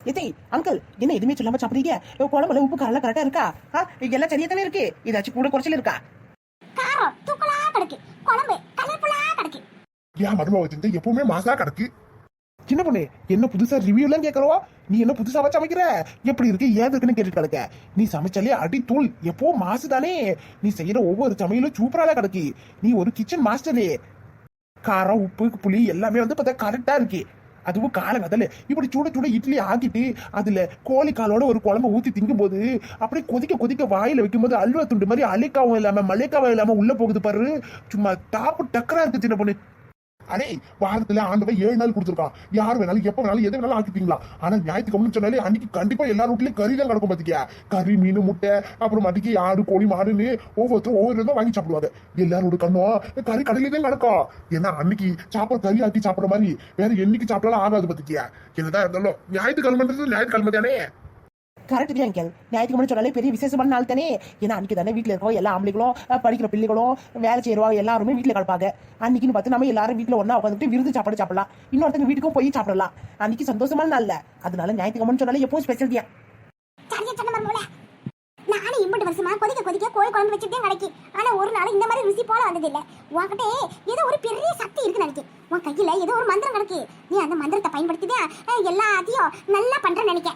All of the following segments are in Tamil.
எதை அங்கிள் என்ன எதுவுமே சொல்லாம சாப்பிடுறீங்க? குழம்புல உப்பு காரம் கரெக்டா இருக்கா? எல்லாம் சரியா தானே இருக்கு? ஏதாச்சும் கூட குறைச்சல் இருக்கா? காரம் தூக்கலா கிடக்கு, குழம்பு கலர்ஃபுல்லா கிடக்கு. ஏன் மருமக வச்சிருந்த எப்பவுமே மாசா கிடக்கு. சின்ன பொண்ணு என்ன புதுசா ரிவ்யூ எல்லாம் கேட்கறோம்? நீ என்ன புதுசாவா சமைக்கிற? எப்படி இருக்கு ஏது இருக்குன்னு கேட்டுட்டு கிடக்க. நீ சமைச்சாலே அடி தூள், எப்போ மாசு தானே. நீ செய்யற ஒவ்வொரு சமையலும் சூப்பரால கிடக்கு. நீ ஒரு கிச்சன் மாஸ்டரே. காரம் உப்பு புளி எல்லாமே வந்து பார்த்தா கரெக்டா இருக்கு. அதுவும் காலங்கதல இப்படி சூட சூட இட்லி ஆக்கிட்டு அதுல கோழி காலோட ஒரு குழம்பு ஊத்தி திங்கும் போது அப்படியே கொதிக்க கொதிக்க வாயில வைக்கும் போது அல்வா துண்டு மாதிரி அலைக்காவும் இல்லாம மலைக்காவும் இல்லாம உள்ள போகுது பாரு. சும்மா டாப்பு டக்கரா இருக்கு சின்ன பொண்ணு. அடே வாரத்துல ஆண்டவன் 7 நாள் கொடுத்துருக்கான். யார் வேணாலும் எப்ப வேணாலும் எதை வேணாலும் ஆக்கிப்பீங்களா? ஆனா ஞாயிற்றுக்கிழமை சொன்னாலே அன்னைக்கு கண்டிப்பா எல்லாரும் வீட்லயும் கறி தான் கிடக்கும். பாத்தியா, கறி மீன் முட்டை அப்புறம் மட்டிக்கு ஆடு கோழி மாடுன்னு ஒவ்வொருத்தரும் ஒவ்வொரு தான் வாங்கி சாப்பிடுவாங்க. எல்லாரோட கண்ணும் கறி கடையிலே தான் கிடக்கும். ஏன்னா அன்னைக்கு சாப்பாடு கறி ஆக்கி சாப்பிடுற மாதிரி வேற என்னைக்கு சாப்பிட்டாலும் ஆகாது. பாத்தியா, என்னதான் இருந்தாலும் ஞாயிற்றுக்கிழமைன்றது ஞாயிற்றுக்கிழமை தானே. கரெக்ட் தான் அங்கிள். ஞாயிற்றுக்கிழமை சொன்னாலே பெரிய விசேஷமான நாள் தானே. ஏன்னா அன்னைக்கு தானே வீட்டில் இருக்கோம் எல்லா ஆம்பளைகளும் படிக்கிற பிள்ளைகளும் வேலை செய்யறவங்க எல்லாருமே வீட்டில் கிடப்பாங்க. அன்னைக்குன்னு பார்த்து நம்ம எல்லாரும் வீட்டில் ஒன்னா உட்காந்துட்டு விருந்து சாப்பாடு சாப்பிடலாம். இன்னொருத்தங்க வீட்டுக்கும் போய் சாப்பிடலாம். அன்னைக்கு சந்தோஷமான நாள். அதனால ஞாயிற்றுக்கிழமை சொன்னாலே எப்பவும் ஸ்பெஷல் தான். நானும் இம்பட்டு வருஷமா கொதிக்க கொதிக்க கோழி குழம்பு வச்சுட்டே கிடைக்கி. ஆனா ஒரு நாள் இந்த மாதிரி ருசி போல வந்தது இல்ல. உன்கிட்ட ஏதோ ஒரு பெரிய சக்தி இருக்குன்னு நினைக்கேன். உன் கையில ஏதோ ஒரு மந்திரம் கிடக்கு. நீ அந்த மந்திரத்தை பயன்படுத்திதான் எல்லாத்தையும் நல்லா பண்றேன்னு நினைக்க.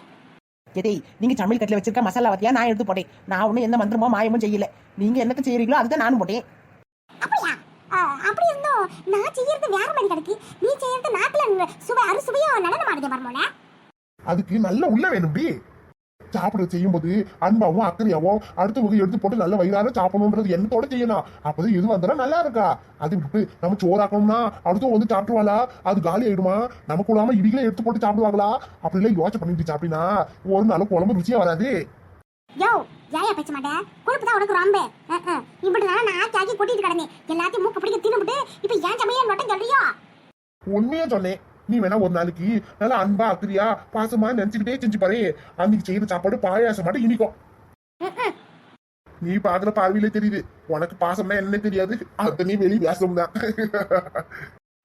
எதை நீங்க சமையல் கட்டில வச்சிருக்க மசாலா வத்தியா நான் எடுத்து போட்டேன். நான் ஒன்னும் எந்த மந்திரமோ மாயமும் செய்யல. நீங்க என்னத்த செய்யறீங்களோ அதுதான் நானும் போட்டேன். அப்படியா? அப்படி இருந்தோம் நான் செய்யறது வேற மாதிரி கிடக்கு. நீ செய்யறது நாக்குல சுவை அறுசுவையோ நடனம் ஆடுதே மர்மோல. அதுக்கு நல்ல உள்ள வேணும்டி. சாப்பிட செய்யும் போது அன்பாவும் அக்கறையாவும் அடுத்தவங்க எடுத்து போட்டு நல்ல வயிறார சாப்பிடணும்ன்றது எண்ணத்தோட செய்யணும். அப்பதான் எது வந்தாலும் நல்லா இருக்கா. அது விட்டு நம்ம சோறாக்கணும்னா அடுத்தவங்க வந்து சாப்பிடுவாளா? அது காலி ஆயிடுமா? நமக்கு இல்லாம இடிகளை எடுத்து போட்டு சாப்பிடுவாங்களா? அப்படி எல்லாம் யோசனை பண்ணிட்டு சாப்பிட்டீங்கன்னா ஒரு நாள் குழம்பு ருச்சியா வராது. யோ யாயா பேச மாட்டேன். கொழுப்பு தான் உனக்கு ரொம்ப இப்படி நான் ஆக்கி கொட்டிட்டு கிடந்தேன். எல்லாத்தையும் மூக்க பிடிக்க தின்னுபிட்டு இப்ப ஏன் சமையல் மட்டும் சொல்றியோ? உண்மையா சொன்னேன். நீ வேணா ஒரு நாளைக்கு நல்லா அன்பா அக்கறியா பாசமா நினைச்சுக்கிட்டே செஞ்சு பாரு. அன்னைக்கு செய்யற சாப்பாடு பாயாசம் மட்டும் இனிக்கும். நீ பாக்குற பார்வையிலே தெரியுது உனக்கு பாசம்னா என்ன தெரியாது. அது நீ வெளி வேஷம் தான்.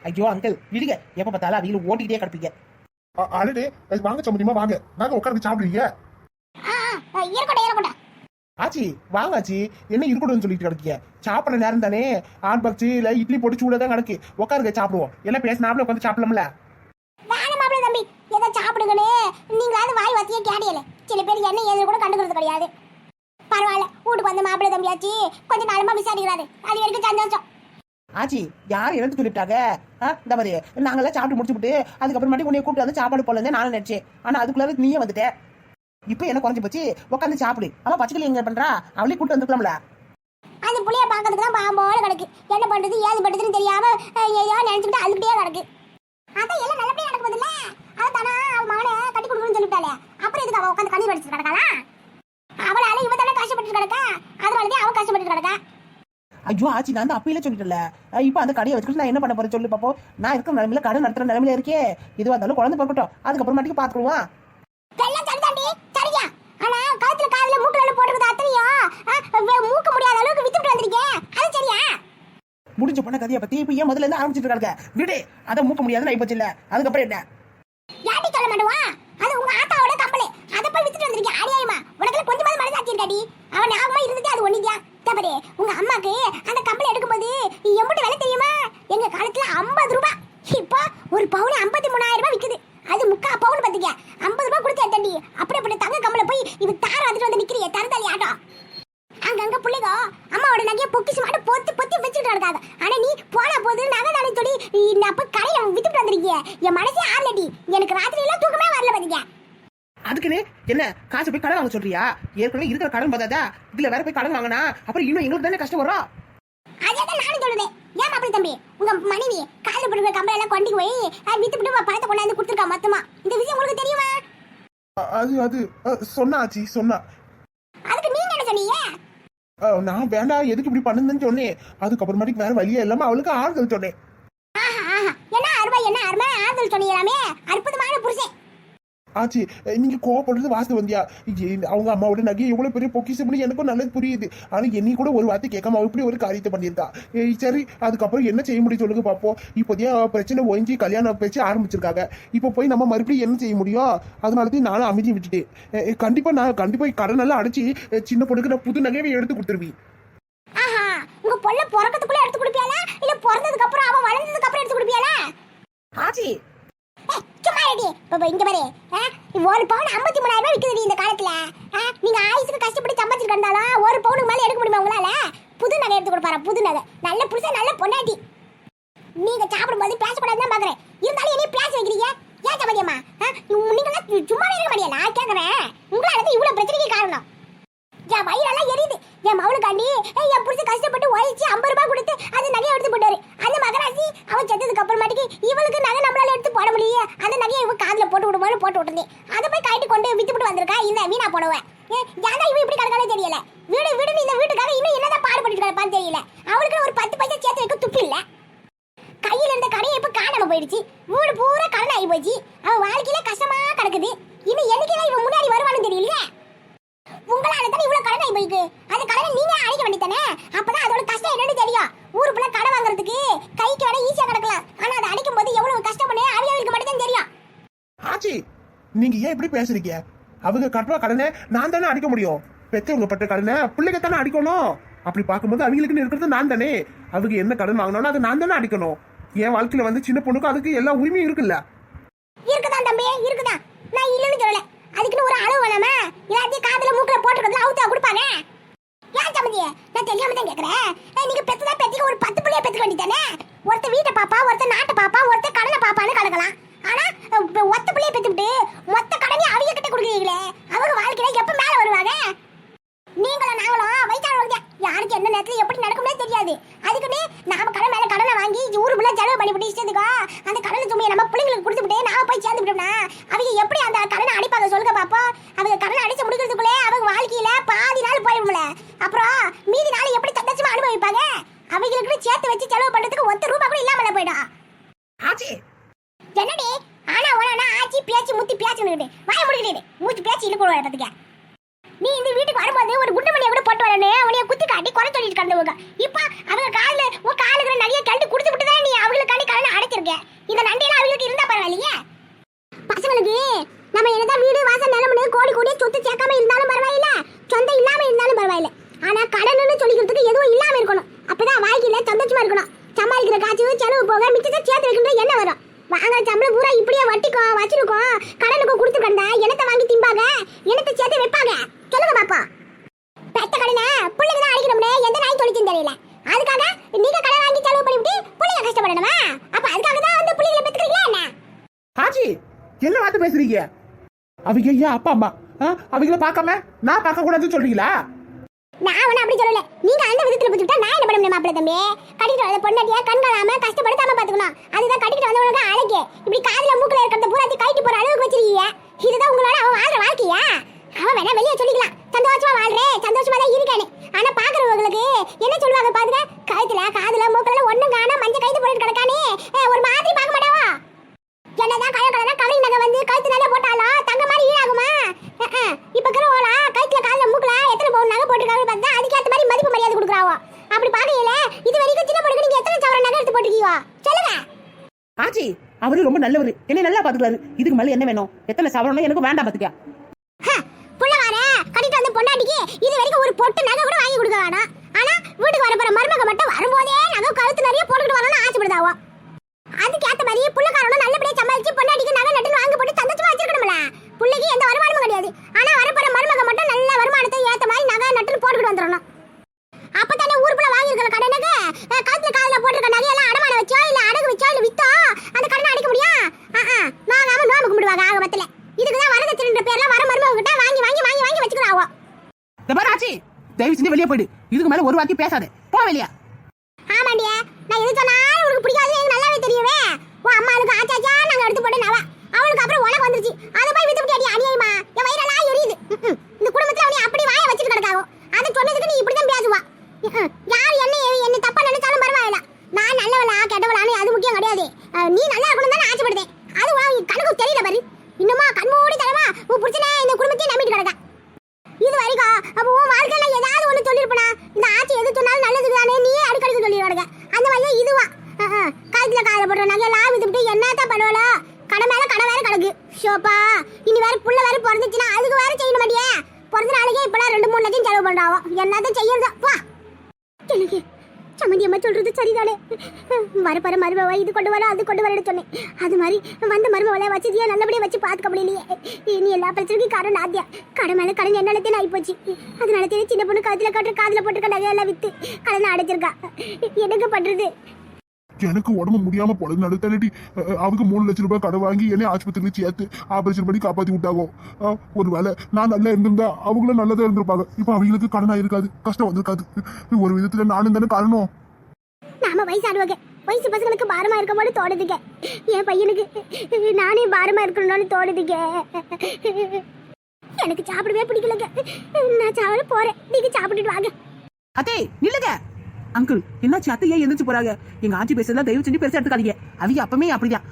ஐயோ அங்கிள் விடுங்க. எப்ப பார்த்தாலும் அவங்க ஓட்டிக்கிட்டே கிடப்பீங்க. அடடே வாங்க சம்பந்தியமா வாங்க. நாங்க உட்காந்து சாப்பிடுறீங்க. ஆச்சி வாங்க ஆச்சி. என்ன இருக்கணும்னு சொல்லிட்டு கிடக்கீங்க? சாப்பிட நேரம் தானே. ஆன் பாக்ஸ் இல்ல இட்லி போட்டு சூடாதான் கிடக்கு. உட்காருங்க சாப்பிடுவோம். எல்லாம் பேசினாப்ல உட்காந்து சாப்பிடலாம்ல. தம்பி ஏதோ சாப்பிடுங்கன்னு நீங்களாவது வாய் வத்தியே கேடியல. சில பேர் என்ன ஏது கூட கண்டுக்கிறது கிடையாது. பரவாயில்ல, வீட்டுக்கு வந்து மாப்பிள்ளை தம்பியாச்சு கொஞ்சம் நாளமா விசாரிக்கிறாரு. அது வரைக்கும் சந்தோஷம். ஆச்சி யார் எனக்கு சொல்லிவிட்டாங்க? இந்த மாதிரி நாங்கெல்லாம் சாப்பிட்டு முடிச்சுட்டு அதுக்கப்புறமாட்டி உன்னை கூப்பிட்டு வந்து சாப்பாடு போல நானும் நினைச்சேன். ஆனா அதுக்குள்ளார நீயே வந்துட்ட. இப்ப என்ன குறைஞ்சு போச்சு? உட்காந்து சாப்பிடு. ஆமா பச்சைக்கிளி எங்க பண்றா? அவளே கூட்டு வந்துக்கலாம்ல. அந்த புள்ளைய பாக்கிறதுக்கு தான் பாம்போல கிடக்கு. என்ன பண்றது ஏது பண்றதுன்னு தெரியாம ஏதோ நினைச்சுக்கிட்டு அழுக்கிட்டே கிடக்கு. அதான் எல்லாம் நல்லபடியா நடக்குது இல்ல. அதானா அவ மகனை கட்டி கொடுக்கணும்னு சொல்லிட்டாளே. அப்புறம் எதுக்கு அவ உட்காந்து கண்ணீர் வடிச்சு கிடக்காளா? அவளால இவ தானே கஷ்டப்பட்டு கிடக்கா. அதனாலதான் அவ கஷ்டப்பட்டு கிடக்கா. ஐயோ ஆச்சி நான் தான் அப்பயில சொல்லிட்டல. இப்ப அந்த கடையை வச்சுக்கிட்டு நான் என்ன பண்ண போறேன் சொல்லு பாப்போம். நான் இருக்கிற நிலைமையில கடை நடத்துற நிலைமையில இருக்கே. எதுவா இருந்தாலும் குழந்தை பார்க்கட்டும். அதுக்கப்புறமாட்டிக்கு பாத்துக்குவோம். சரியா? ஆனா கழுத்துல காதுல மூக்குல போட்டுறது அத்தனையோ மூக்க முடியாத அளவுக்கு வித்துட்டு வந்திருக்கேன். அது சரியா? முடிஞ்ச பொண்ண கதையை பத்தி இப்ப ஏன் முதல்ல இருந்து ஆரம்பிச்சிட்டு இருக்காங்க? விடு, அதை மூக்க முடியாதுன்னு இப்ப இல்ல. அதுக்கப்புறம் என்ன யாட்டி சொல்ல மாட்டவா? அது உங்க ஆத்தாவோட கம்பளே. அத போய் வித்துட்டு வந்திருக்கேன். ஆடியாயமா உனக்கு கொஞ்சமாவது மனசாட்சி இருக்காடி? அவன் ஞாபகமா இருந்துட்டு அது ஒண்ணுதான் தவறே. உங்க அம்மாக்கு அந்த கம்பளை எடுக்கும்போது எம்பிட்டு விலை தெரியுமா? எங்க காலத்துல 50 ரூபாய். இப்போ ஒரு பவுன் 53,000 ரூபாய் விக்குது. அது 3/4 பவுன் பாத்தீங்க. 50 ரூபாய் கொடுத்து தண்டி. அப்படி தங்க கம்பளை போய் இவ தார வந்துட்டு வந்து நிக்கிறிய தரதாலி ஆட்டம். அங்க பிள்ளைங்க அம்மாவோட நகைய பொக்கிச்சு மாட்டு பொத்தி பொத்தி வச்சுட்டு இருக்காங்க. ஆனா நீ போனா போது நகை நாளை சொல்லி அப்ப கடையில வித்துட்டு வந்திருக்கீங்க. என் மனசே ஆறலடி. எனக்கு ராத்திரி எல்லாம் தூக்கமே வரல பாத்தீங்க. அதுக்குன்னு என்ன காசு போய் கடன் வாங்க சொல்றியா? ஏற்கனவே இருக்கிற கடன் பார்த்தாதா இதுல வேற போய் கடன் வாங்கினா அப்புறம் இன்னும் எங்களுக்கு தானே கஷ்டம் வரும். அதான் நானும் சொல்லுவேன். ஏன் அப்படி தம்பி உங்க மனைவி காலைல போடுற கம்பளை எல்லாம் கொண்டு போய் வித்துட்டு பணத்தை கொண்டாந்து கொடுத்துருக்கா மொத்தமா. இந்த விஷயம் உங்களுக்கு தெரியுமா? அது சொன்னா ஆச்சி சொன்னா. அதுக்கு நீங்க என்ன சொன்னீங்க? நான் வேண்டாம் எதுக்கு இப்படி பண்ணுன்னு சொன்னேன். அதுக்கப்புறமாட்டிக்கு வேற வழியே இல்லாம அவளுக்கு ஆறுதல் சொன்னேன். என்ன அருமை ஆறுதல் சொன்னீங்களாமே. அற்புதமான புருஷன். ஆச்சு, நீங்க கோவப்படுறது வாஸ்து வந்தியா? அவங்க அம்மாவோட நகையை எவ்வளவு பெரிய பொக்கிஷம் பண்ணி எனக்கும் நல்லது புரியுது. ஆனா என்னையும் கூட ஒரு வார்த்தை கேட்காம அவ இப்படி ஒரு காரியத்தை பண்ணியிருக்கா. சரி, அதுக்கப்புறம் என்ன செய்ய முடியும் சொல்லுங்க பாப்போம். இப்போதைய பிரச்சனை ஒழிஞ்சி கல்யாணம் பேச்சு ஆரம்பிச்சிருக்காங்க. இப்போ போய் நம்ம மறுபடியும் என்ன செய்ய முடியும்? அதனாலதான் நானும் அமைதி விட்டுட்டேன். கண்டிப்பா கடன் எல்லாம் அடைச்சி சின்ன பொண்ணுக்கு நான் புது நகையை எடுத்து கொடுத்துருவேன். ஆஹா, உங்க பொண்ணு பிறக்கிறதுக்குள்ள எடுத்து கொடுப்பியாளா இல்ல பிறந்ததுக்கு அப்புறம் அவ வளர்ந்ததுக்கு அப்புறம் எடுத்து கொடுப்பியாளா? ஆச்சி, சும்மா ரெடி இங்க பாரு. ஒரு பவுன் 53,000 ரூபாய் விக்குது இந்த காலத்துல. நீங்க ஆயுசுக்கு கஷ்டப்பட்டு சம்பாதிச்சிருந்தாலும் ஒரு பவுனுக்கு மேல எடுக்க முடியுமா உங்களால? புது நகை எடுத்து கொடுப்பாரா? புது நகை, நல்ல புருஷன், நல்ல பொண்டாட்டி. நீங்க சாப்பிடும்போது பேசக்கூடாதுன்னு தான் பாக்குறேன். இருந்தாலும் என்ன பேச வைக்கிறீங்க? ஏன் சம்பந்தியம்மா, நீங்க சும்மாவே இருக்க முடியாது. நான் கேக்குறேன், உங்களால இவ்வளவு பிரச்சனைக்கு காரணம். என் வயிறெல்லாம் எரியுது. என் மவளுக்காண்டி என் புருஷன் கஷ்டப்பட்டு உழைச்சி 50 ரூபாய் கொடுத்து அந்த நகையை எடுத்து போட்டாரு. அந்த மகராசி அவன் செத்ததுக்கு அப்புறமாட்டிக்கு இவளுக்கு நகை நம்மளால எடுத்து போட முடியல. அந்த நகையை இவன் காதுல போட்டு விட்டுருந்தேன். அதை போய் கட்டி கொண்டு வித்துட்டு வந்திருக்கா இந்த வீணா போனவன். ஏன்னா இவன் இப்படி கிடக்காலே தெரியல. வீடு இந்த வீட்டுக்காக இன்னும் என்னதான் பாடுபட்டு கிடப்பான்னு தெரியல. அவளுக்கு ஒரு 10 பைசா சேர்த்து வைக்க துப்பு இல்ல. கையில இருந்த கடையை இப்ப காணாம போயிடுச்சு. வீடு பூரா கடன் ஆகி போச்சு. அவன் வாழ்க்கையில கஷ்டமா கிடக்குது. இன்னும் என்னைக்குதான் இவன் முன்னாடி வருவான்னு தெரியல. உங்களால தான் இவ்வளவு கடன் ஆகி போயிருக்கு. அந்த கடனை நீங்க அடைக்க வேண்டியதானே? அப்பதான் அதோட கஷ்டம் என்னன்னு தெரியும். ஊருக்குள்ள கடன் வாங்குறதுக்கு கைக்கு வேணா ஈஸியா கிடக்கலாம். ஆனா அதை அடைக்கும் போது எவ்வளவு கஷ்டப்படு அவங்களுக்கு மட்டும் தான் தெரியும். ஆச்சி, நீங்க ஏன் இப்படி பேசுறீங்க? அவங்க கட்டுற கடனை நான் தானே அடிக்க முடியும். பெற்றவங்க பட்ட கடனை பிள்ளைங்க தானே அடிக்கணும். அப்படி பார்க்கும்போது அவங்களுக்கு இருக்கிறது நான் தானே. அவங்க என்ன கடன் வாங்கினோம்னா அதை நான் தானே அடிக்கணும். என் வாழ்க்கையில வந்து சின்ன பொண்ணுக்கு அதுக்கு எல்லா உரிமையும் இருக்குல்ல. இருக்குதான் தம்பி, இருக்குதான். நான் இல்லன்னு சொல்லல. அதுக்குன்னு ஒரு அளவு வேணாமா? எல்லாத்தையும் காதுல மூக்குல போட்டுக்கிறதுல அவுத்தா கொடுப்பாங்க. ஏன் சம்பந்தியே, நான் தெரியாம தான் கேக்குறேன். நீங்க பெத்ததா பெத்திக்க ஒரு 10 பிள்ளைய பெத்துக்க வேண்டியதானே? ஒருத்த வீட்டை பாப்பா, ஒருத்த நாட்டை பாப்பா, ஒருத்த கடனை பாப்பான்னு கலக்கலாம். ஆனா ஒத்த பிள்ளைய பெத்துக்கிட்டு மொத்த கடனையும் அவங்க கிட்ட கொடுக்குறீங்களே, அவங்க வாழ்க்கையில எப்ப மேல வருவாங்க? நீங்களும் நாங்களும் வயசானவங்க, யாருக்கு என்ன நேரத்துல எப்படி நடக்கும்னே தெரியாது. அதுக்குன்னு நாம கடன் மேல கடனை வாங்கி ஊருக்குள்ள செலவு பண்ணிவிட்டு இஷ்டத்துக்கோ அந்த கடனை சுமையை நம்ம பிள்ளைங்களுக்கு கொடுத்துட்டு நாம போய் சேர்ந்து விட்டோம்னா அவங்க எப்படி அந்த கடனை அடிப்பாங்க சொல்லுங்க பாப்போம். அவங்க கடனை அடிச்சு முடிக்கிறதுக்குள்ளே அவங்க வாழ்க்கையில பாதி நாள் போயிடும்ல. அப்புறம் மீதி நாள் எப்படி சந்தோஷமா அனுபவிப்பாங்க? அவங்களுக்கு சேர்த்து வச்சு செலவு பண்றதுக்கு 1 ரூபாய் கூட இல்லாமல போயிடும். ஆச்சி, என்னடி ஆனா ஒன்னா ஆச்சி பேச்சு முத்தி பேச்சுன்னு வாய முடிக்கிட்டு மூச்சு பேச்சு இழுக்க பார்த்துக்க. நீ இந்த வீட்டுக்கு வரும்போது ஒரு குண்டு மணியை கூட போட்டு வரனே, அவனைய குத்தி காட்டி குறை சொல்லிட்டு கிடந்தவங்க. இப்ப அவங்க உன் காலுக்கு நிறைய கழட்டி குடுத்து விட்டு தான் நீ அவங்களுக்காண்டி கடனை அடைச்சிருக்க. இந்த நண்டியெல்லாம் அவங்களுக்கு இருந்தா பரவாயில்லையே. பசங்களுக்கு நம்ம என்னதான் வீடு வாசல் நிலமுன்னு கோடி கோடி சொத்து சேர்க்காம இருந்தாலும் பரவாயில்ல, சொந்தம் இல்லாம இருந்தாலும் பரவாயில்ல. ஆனா கடன்னு சொல்லிக்கிறதுக்கு எதுவும் இல்லாம இருக்கணும். அப்பதான் வாழ்க்கையில சந்தோஷமா இருக்கணும். சமாளிக்கிற காசு செலவு போக மிச்சத்தை சேர்த்து வைக்கின்ற என்ன வரும்? வாங்குற சம்பளம் பூரா இப்படியே வட்டிக்கும் வச்சிருக்கோம் கடனுக்கும் கொடுத்து கண்டா என்னத்தை வாங்கி திம்பாங்க, என்னத்தை சேர்த்து வைப்பாங்க சொல்லுங்க பாப்பா. பெத்த கடனை பிள்ளைங்க தான் அடிக்கணும்னு எந்த நாய் சொல்லிச்சுன்னு தெரியல. அதுக்காக நீங்க கடன் வாங்கி செலவு பண்ணிவிட்டு பிள்ளைங்க கஷ்டப்படணுமா? அப்ப அதுக்காக தான் அந்த பிள்ளைங்களை பெத்துக்கிறீங்களா என்ன? ஆச்சி, என்ன வார்த்தை பேசுறீங்க? அவங்க ஏன் அப்பா அம்மா அவங்கள பார்க்காம நான் பார்க்க கூடாதுன்னு சொல்றீங்களா? நான் ஒன்னும் அப்படி சொல்லல. நீங்க அந்த விதத்துல புடிச்சுட்டா நான் என்ன பண்ணணும்? மாப்பிள்ள தம்பி கட்டிட்டு வந்த பொண்டாட்டியா கண்காணாம கஷ்டப்படுத்தாம பாத்துக்கணும். அதுதான் கட்டிட்டு வந்தவனுக்கு அழகு. இப்படி காதுல மூக்குல இருக்கிறத பூராத்தி கைட்டு போற அளவுக்கு வச்சிருக்கீங்க. இதுதான் உங்களோட அவன் வாழ்ற வாழ்க்கையா? அவன் வேணா வெளியே சொல்லிக்கலாம் சந்தோஷமா வாழ்றேன், சந்தோஷமா தான் இருக்கானே. ஆனா பாக்குறவங்களுக்கு என்ன சொல்லுவாங்க பாருங்க, கழுத்துல காதுல மூக்குல ஒண்ணும் காணா மஞ்ச கைத்து போட்டு கிடக்கானே, ஒரு மாதிரி பார்க்க மாட்டாவா? என்னதான் கலக்கலனா கவரி நகை வந்து கழுத்து நகை போட்டாலும் தங்க மாதிரி ஈடாகுமா? இப்ப இருக்கிறவங்களா கழுத்துல காதுல மூக்குல எத்தனை பவுன் நகை போட்டுருக்காங்க பார்த்தா அதுக்கேற்ற மாதிரி மதிப்பு மரியாதை கொடுக்குறாவோ. அப்படி பாக்கையில இது வரைக்கும் சின்ன பொண்ணுக்கு நீங்க எத்தனை சவரன் நகை எடுத்து போட்டுருக்கீங்க சொல்லுங்க. ஆச்சி, அவரு ரொம்ப நல்லவரு, என்ன நல்லா பாத்துக்கிறாரு. இதுக்கு மேல என்ன வேணும்? எத்தனை சவரனும் எனக்கு வேண்டாம் பாத்துக்க. புள்ளவார கட்டிட்டு வந்த பொண்டாட்டிக்கு இது வரைக்கும் ஒரு பொட்டு நகை கூட வாங்கி கொடுக்க வேணாம். ஆனா வீட்டுக்கு வர போற மருமக மட்டும் வரும்போதே நகை கழுத்து நிறைய போட்டுக்கிட்டு வரணும்னு ஆசைப்படுதாவோ. அதுக்கேற்ற மாதிரி புள்ளக்காரனும் நல்லபடியா சமாளிச்சு பொண்டாட்டிக்கு நகை நட்டு வாங்கி போட்டு சந்தோஷமா வச்சிருக்கணும்ல. புள்ளைக்கு எந்த வருமானமும் கிடையாது. ஆனா வரப்போற மருமக மட்டும் நல்ல வருமானத்தை ஏத்த மாதிரி நகை நட்டு போட்டுக்கிட்டு வந்துடணும். அப்பதானே ஊருக்குள்ள வாங்கியிருக்கிற கடனுக்கு கழுத்துல காதுல போட்டிருக்க நகையெல்லாம் அடமான வச்சோ இல்ல அடகு வச்சோ இல்ல வித்தோ அந்த கடனை அடைக்க முடியும்? நாம நோம்பு கும்பிடுவாங்க ஆக பத்தல. இதுக்குதான் வரதட்சணைன்ற பேர்ல வர மருமக கிட்ட வாங்கி வாங்கி வாங்கி வாங்கி வச்சுக்கிறாவோ. ஆச்சி, தயவு செஞ்சு வெளியே போயிடு. இதுக்கு மேல ஒரு வார்த்தை பேசாத, போ வெளியா. ஆமாண்டியா, நான் எது சொன்னாலும் உனக்கு பிடிக்காது எனக்கு நல்லாவே தெரியுமே. உன் அம்மாவுக்கு ஆச்சாச்சா நாங்க எடுத்து போட்டு நவ அவளுக்கு அப்புறம் உனக்கு வந்துருச்சு. அதை போய் வித்து விட்டு அநியாயமா? என் வயிறெல்லாம் எரியுது. இந்த குடும்பத்துல அவனை அப்படி வாய வச்சுட்டு கிடக்காவோ. அதை சொன்னதுக்கு நீ இப்படிதான் பேசுவா. யார் என்ன தப்பா நினைச்சாலும் பரவாயில்ல. நான் நல்லவளா கெட்டவளான்னு அது முக்கியம் கிடையாது. நீ நல்லா இருக்கணும் தான் ஆசைப்படுதேன். அது கணக்கு தெரியல பாரு. இன்னுமா கண்மூடி ஷோப்பா இனி வேற புள்ள வேற பிறந்துச்சுன்னா அதுக்கு வேற செய்யணும் மாட்டியே. பிறந்த நாளைக்கே இப்பெல்லாம் 2-3 லட்சம் செலவு பண்றாவோ. என்னதான் செய்யறதா வா. எனக்கு சம்மந்தி அம்மா சொல்றது சரிதானே. வரப்பற மருமவ இது கொண்டு வர அது கொண்டு வரன்னு சொன்னேன். அது மாதிரி வந்த மருமவளை வச்சதியா நல்லபடியா வச்சு பார்த்துக்க முடியலையே. நீ எல்லா பிரச்சனைக்கும் காரணம் நாத்தியா. கடை மேல கடன் என்னாலத்தே ஆகி போச்சு. அதனால சின்ன பொண்ணு காதுல போட்டுக்க நகையெல்லாம் வித்து கடனை அடைச்சிருக்கா. எனக்கு பண்றது? எனக்கு உடம்பு முடியாம போனது நடுத்தடி அவங்க 3 லட்சம் ரூபாய் கடை வாங்கி என்னை ஆஸ்பத்திரியில சேர்த்து ஆபரேஷன் பண்ணி காப்பாத்தி விட்டாங்க. ஒருவேளை நான் நல்லா இருந்திருந்தா அவங்களும் நல்லதா இருந்திருப்பாங்க. இப்ப அவங்களுக்கு கடனா இருக்காது, கஷ்டம் வந்திருக்காது. ஒரு விதத்துல நானும் தானே காரணம். நாம வயசாடுவாங்க, வயசு பசங்களுக்கு பாரமா இருக்க மாதிரி தோணுதுங்க. என் பையனுக்கு நானே பாரமா இருக்கணும்னு தோணுதுங்க. எனக்கு சாப்பிடவே பிடிக்கலங்க. நான் சாப்பிட போறேன், நீங்க சாப்பிட்டுட்டு வாங்க. அத்தே நில்லுங்க. அங்கிள் என்னாச்சு? அத்தை ஏன் எந்திரிச்சு போறாங்க? எங்க ஆட்சி பேசுறதா தயவு செஞ்சு பெருசா எடுத்துக்காதீங்க. அவங்க அப்பமே அப்படிதான்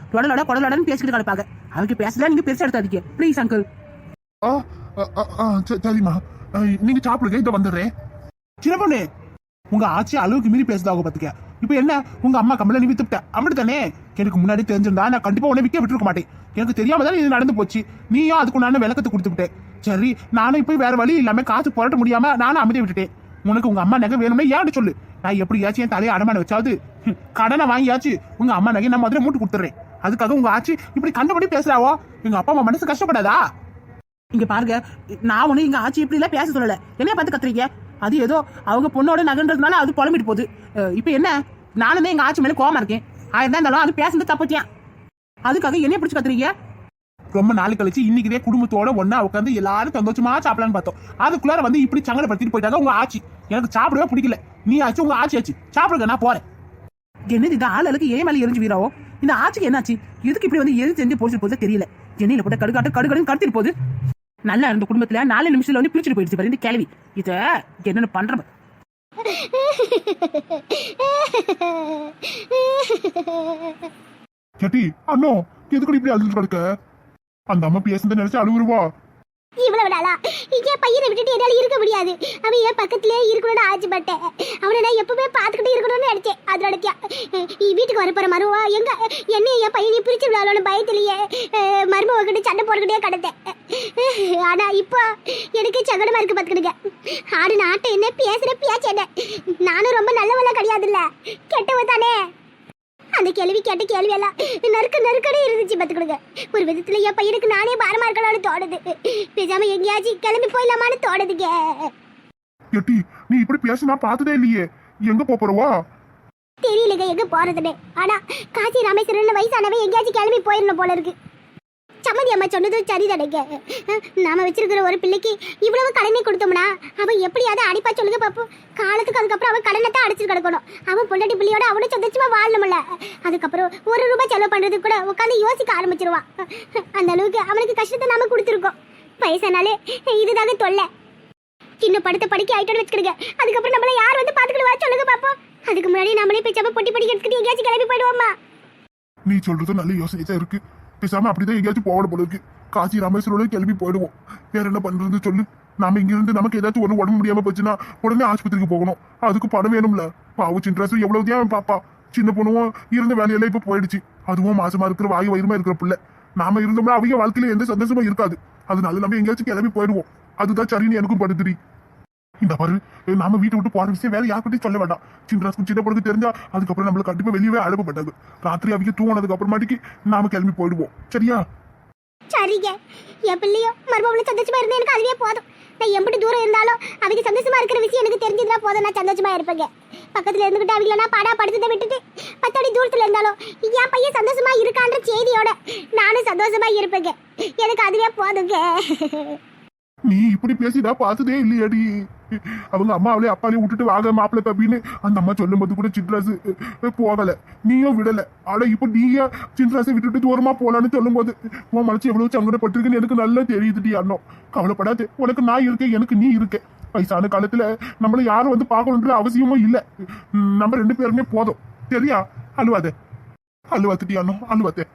கொடலோடன்னு பேசிக்கிட்டு கிடப்பாங்க. அவங்க பேசலாம், நீங்க பெருசா எடுத்தாதீங்க ப்ளீஸ் அங்கிள். சரிம்மா, நீங்க சாப்பிடுங்க, இதை வந்துடுறேன். சின்ன பொண்ணு, உங்க ஆட்சி அளவுக்கு மீறி பேசுதாங்க பாத்துக்க. இப்ப என்ன, உங்க அம்மா கம்பளை நீ வித்துட்ட அப்படித்தானே? எனக்கு முன்னாடி தெரிஞ்சிருந்தா நான் கண்டிப்பா உன்னை விற்க விட்டுருக்க மாட்டேன். எனக்கு தெரியாம தான் இது நடந்து போச்சு. நீயும் அதுக்கு நான் விளக்கத்தை கொடுத்து விட்டேன். சரி, நானும் இப்ப வேற வழி இல்லாம காசு புரட்ட முடியாம நானும் அமைதி விட்டுட்டேன். உனக்கு உங்க அம்மா நகை வேணும்னா ஏன்னு சொல்லு. நான் எப்படியாச்சும் என் தலையை அடமான வச்சாவது கடனை வாங்கியாச்சு உங்க அம்மா நகை நான் முதல்ல மூட்டு கொடுத்துறேன். அதுக்காக உங்க ஆட்சி இப்படி கண்டபடி பேசுறாவோ? எங்க அப்பா அம்மா மனசு கஷ்டப்படாதா? இங்க பாருங்க, நான் ஒண்ணு எங்க ஆட்சி இப்படி எல்லாம் பேச சொல்லல. என்னைய பார்த்து கத்துறீங்க? அது ஏதோ அவங்க பொண்ணோட நகன்றதுனால அது புலம்பிட்டு போகுது. இப்ப என்ன, நானுமே எங்க ஆட்சி மேல கோவமா இருக்கேன். ஆயிரம் தான் இருந்தாலும் அது பேசுறது தப்பத்தியா? அதுக்காக என்னைய பிடிச்சு கத்துறீங்க? ரொம்ப நாள் கழிச்சு இன்னைக்குதே குடும்பத்தோட ஒன்னா உட்காந்து எல்லாரும் சந்தோஷமா சாப்பிடலான்னு பார்த்தோம். அதுக்குள்ளார வந்து இப்படி சங்கடப்படுத்திட்டு போயிட்டாங்க உங்க ஆட்சி. எனக்கு சாப்பிடவே பிடிக்கல. நீ ஆச்சு, உங்க ஆட்சி ஆச்சு, சாப்பிடுங்க, நான் போறேன். என்னது இந்த ஆளுக்கு ஏன் மேல எரிஞ்சு வீராவோ? இந்த ஆட்சிக்கு என்னாச்சு? எதுக்கு இப்படி வந்து எரிஞ்சு செஞ்சு போச்சு போது தெரியல. எண்ணெயில போட்ட கடுகாட்டு கடத்திட்டு போகுது. நல்லா இருந்த குடும்பத்துல 4 நிமிஷத்துல வந்து பிரிச்சுட்டு போயிடுச்சு பாரு இந்த கேள்வி. இத என்னன்னு பண்ற? கேட்டி அண்ணோ, எதுக்கு இப்படி அழுது கிடக்க? அந்த அம்மா பேசுறத நினைச்சு அழுவுருவா. இவ்வளவு நாளா என் பையனை விட்டுட்டு என்னால இருக்க முடியாது. அவன் என் பக்கத்திலே இருக்கணும்னு ஆசைப்பட்டேன். அவனை நான் எப்பவுமே பார்த்துக்கிட்டு இருக்கணும்னு நினைச்சேன். அதோட வீட்டுக்கு வரப்போற மருவா எங்க என்ன என் பையனை பிரிச்சு விடாலோன்னு பயத்திலேயே மருமவ கிட்ட சண்டை போட்டுக்கிட்டே கிடந்தேன். ஆனா இப்போ எனக்கு சங்கடமா இருக்கு பார்த்துக்கிடுங்க. ஆடு நாட்டை என்ன பேசுற பேச்சு என்ன? நானும் ரொம்ப நல்லவெல்லாம் கிடையாதுல்ல, கெட்டவ தானே. அந்த கேள்வி கேட்ட கேள்வி எல்லாம் நறுக்கடி இருந்துச்சு பார்த்துக்கிடுங்க. ஒரு விதத்துல என் பையனுக்கு நானே பாரமா இருக்கலாம்னு தோணுது. பேசாம எங்கேயாச்சும் கிளம்பி போயிடலாமான்னு தோணுதுங்க. கேட்டி, நீ இப்படி பேச நான் பார்த்ததே இல்லையே. எங்க போறவா? தெரியலங்க எங்க போறதுன்னு. ஆனா காசி ராமேஸ்வரன் வயசானவன் எங்கேயாச்சும் கிளம்பி போயிடணும் போல இருக்கு. சம்மதி அம்மா சொன்னதும் சரிதானேங்க. நாம வச்சிருக்கிற ஒரு பிள்ளைக்கு இவ்வளவு கடனை கொடுத்தோம்னா அவன் எப்படியாவது அடிப்பா சொல்லுங்க பாப்போம். காலத்துக்கு அதுக்கப்புறம் அவன் கடனை தான் அடிச்சுட்டு கிடக்கணும். அவன் பொண்டாட்டி பிள்ளையோட அவனும் சந்தோஷமா வாழணும்ல. அதுக்கப்புறம் 1 ரூபாய் செலவு பண்றதுக்கு கூட உட்காந்து யோசிக்க ஆரம்பிச்சிருவான். அந்த அளவுக்கு அவனுக்கு கஷ்டத்தை நாம கொடுத்துருக்கோம். வயசானாலே இதுதாங்க தொல்லை. சின்ன படுத்த படிக்க ஆயிட்டோன்னு வச்சுக்கிடுங்க. அதுக்கப்புறம் நம்மள யார் வந்து பாத்துக்கிடுவா சொல்லுங்க பாப்போம். அதுக்கு முன்னாடி நம்மளே பேச்சாம பொட்டி எடுத்துக்கிட்டு எங்கேயாச்சும் கிளம்பி போயிடுவோமா? நீ சொல்றது நல்ல யோசனை தான் இருக்கு. பேசாம அப்படிதான் எங்கேயாச்சும் போட போல இருக்கு. காசி ராமேஸ்வரோட கிளம்பி போயிடுவோம். வேற என்ன பண்றது சொல்லு? நாம இங்க இருந்து நமக்கு ஏதாச்சும் ஒரு உடம்பு முடியாம போச்சுன்னா உடனே ஆஸ்பத்திரிக்கு போகணும். அதுக்கு பணம் வேணும்ல. பாவு சின்ராசு எவ்வளவு தான் பாப்பா. சின்ன பொண்ணுவும் இருந்த வேலையெல்லாம் இப்ப போயிடுச்சு. அதுவும் மாசமா இருக்கிற வாயு வயிறுமா இருக்கிற பிள்ளை. நாம இருந்தோம்னா அவங்க வாழ்க்கையில எந்த சந்தோஷமும் இருக்காது. அதனால நம்ம எங்கேயாச்சும் கிளம்பி போயிடுவோம். அதுதான் சரின்னு எனக்கும் படுத்துடி. இந்த பாரு, நாம வீட்டை விட்டு போற விஷயம் வேற யார்கிட்டயும் சொல்ல வேண்டாம். சின்ராசுக்கு சின்ன பொழுது தெரிஞ்சா அதுக்கப்புறம் நம்மள கண்டிப்பா வெளியவே அனுப்பப்பட்டாங்க. ராத்திரி அவங்க தூங்கினதுக்கு அப்புறமாட்டிக்கு நாம கிளம்பி போயிடுவோம். சரியா? சரிங்க. என் பிள்ளையோ மருமகளும் சந்தோஷமா இருந்தா எனக்கு அதுவே போதும். நான் எம்பிட்டு தூரம் இருந்தாலும் அவங்க சந்தோஷமா இருக்கிற விஷயம் எனக்கு தெரிஞ்சதுனா போதும். நான் சந்தோஷமா இருப்பேங்க. பக்கத்துல இருந்துகிட்டு அவங்கள நான் பாடா படுத்ததை விட்டுட்டு 10 அடி தூரத்துல இருந்தாலும் என் பையன் சந்தோஷமா இருக்கான்ற செய்தியோட நானும் சந்தோஷமா இருப்பேங்க. எனக்கு அதுவே போதுங்க. நீ இப்படி பேசிடா பார்த்ததே இல்லையாடி. அவங்க அம்மாவிலே அப்பாலையும் விட்டுட்டு வாங்க மாப்பிள்ளை தப்பின்னு அந்த அம்மா சொல்லும் போது கூட சின்ராசு போகல, நீயும் விடல. ஆனா இப்ப நீயா சின்ராசை விட்டுட்டு தூரமா போலான்னு சொல்லும் போது உன் மனசு எவ்வளவு சங்கடப்பட்டிருக்குன்னு எனக்கு நல்லா தெரியுதுடி. அண்ணோ கவலைப்படாது, உனக்கு நான் இருக்கேன், எனக்கு நீ இருக்க. வயசான காலத்துல நம்மள யாரும் வந்து பார்க்கணுன்ற அவசியமும் இல்லை. நம்ம 2 பேருமே போதும். சரியா? அழுவாதே, அழுவாத்துட்டி அண்ணோ, அழுவாத்தே.